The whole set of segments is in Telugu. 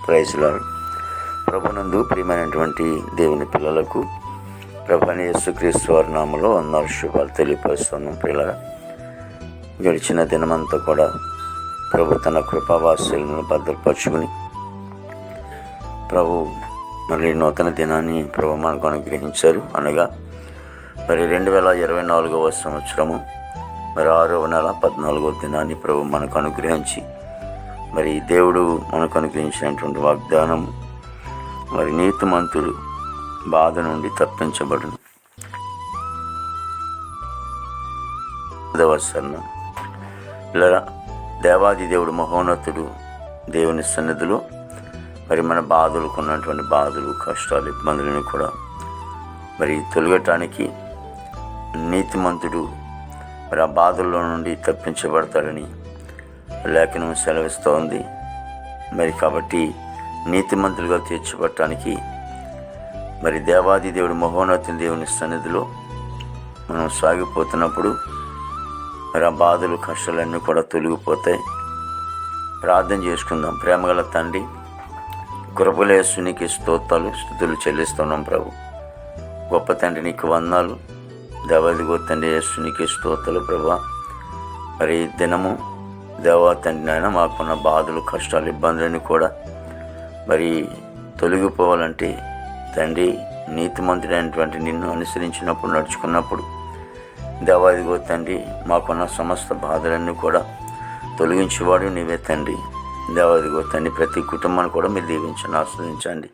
Praise lord. ప్రభునందు ప్రియమైనటువంటి దేవుని పిల్లలకు ప్రభువైన యేసుక్రీస్తు వారి నామములో వందనాలు శుభాలు తెలియపరుస్తున్నాం. పిల్లల గడిచిన దినమంతా కూడా ప్రభు తన కృపావాస్యలను భద్రపరుచుకుని ప్రభు మళ్ళీ నూతన దినాన్ని ప్రభు మనకు అనుగ్రహించారు. అనగా మరి 2024వ సంవత్సరము మరి 6వ నెల 14వ దినాన్ని ప్రభు మనకు అనుగ్రహించి మరి దేవుడు మనకు అనుగ్రహించినటువంటి వాగ్దానం మరి నీతిమంతుడు బాధ నుండి తప్పించబడును. ఇలా దేవాది దేవుడు మహోన్నతుడు దేవుని సన్నిధిలో మరి మన బాధలకు ఉన్నటువంటి బాధలు, కష్టాలు, ఇబ్బందులను కూడా మరి తొలగటానికి నీతిమంతుడు మరి ఆ బాధల్లో నుండి తప్పించబడతాడని లేఖనం సెలవిస్తోంది. మరి కాబట్టి నీతిమంతులుగా తీర్చబడటానికి మరి దేవాది దేవుడు మహోన్నతుని దేవుని సన్నిధిలో మనం సాగిపోతున్నప్పుడు మరి ఆ బాధలు, కష్టాలన్నీ కూడా తొలగిపోతాయి. ప్రార్థన చేసుకుందాం. ప్రేమగల తండ్రి, కృపల యేసునికి స్తోత్రాలు, స్తుతులు చెల్లిస్తున్నాం. ప్రభు గొప్ప తండ్రి నీకు వందనాలు. దేవాది గో తండ్రి యేసునికి స్తోత్రాలు. ప్రభా మరి దినము దేవా తండ్రి నాయన మాకున్న బాధలు, కష్టాలు, ఇబ్బందులన్నీ కూడా మరి తొలగిపోవాలంటే తండ్రి నీతిమంతుడైనటువంటి నిన్ను అనుసరించినప్పుడు, నడుచుకున్నప్పుడు దేవాదిగో తండ్రి మాకున్న సమస్త బాధలన్నీ కూడా తొలగించేవాడు నీవే తండ్రి. దేవాదిగో తండ్రి ప్రతి కుటుంబాన్ని కూడా మీరు దీవించండి, ఆస్వాదించండి.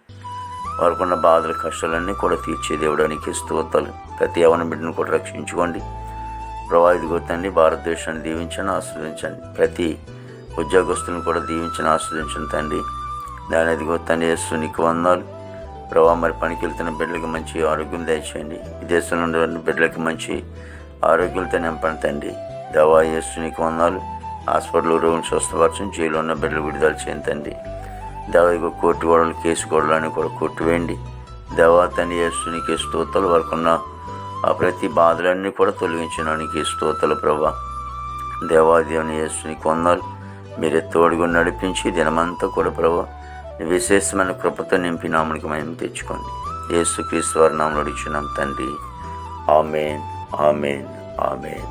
వారికున్న బాధలు, కష్టాలన్నీ కూడా తీర్చే దేవుడానికి స్తోత్రాలు. ప్రతి యవన బిడ్డను కూడా రక్షించుకోండి. ప్రభావిదిగో తండ్రి భారతదేశాన్ని దీవించండి, ఆస్వాదించండి. ప్రతి ఉద్యోగస్తులను కూడా దీవించని, ఆస్వాదించండి తండ్రి. దాని అదిగో తండ్రి యేసు నీకు వందనాలు. ప్రభావ మరి పనికి వెళ్తున్న బిడ్డలకి మంచి ఆరోగ్యం దయచేయండి. విదేశంలో ఉండే బిడ్డలకి మంచి ఆరోగ్యాలతో నింపండి తండ్రి. దేవా యేసు నీకు వందనాలు. హాస్పిటల్ రోగులు స్వస్థపరచం, జైల్లో ఉన్న బిడ్డలు విడుదల చేయండి తండ్రి. దేవా ఇగో కోర్టు గోడలు, కేసు గోడలని కూడా కొట్టివేయండి. దేవా తండ్రి యేసు నీకు స్తోత్రాలు. వరకున్న ఆ ప్రతి బాధలన్నీ కూడా తొలగించడానికి స్తోత్రాలు. ప్రభా దేవాదేవుని యేసు నీకు వందనాలు. మీరే తోడుగా నడిపించి దినమంతా కూడా ప్రభా విశేషమైన కృపతో నింపి నామనికి మేము తెచ్చుకోండి. యేసుక్రీస్తు వారి నామములో అడుగుచున్నాం తండ్రి. ఆమేన్, ఆమేన్, ఆమేన్.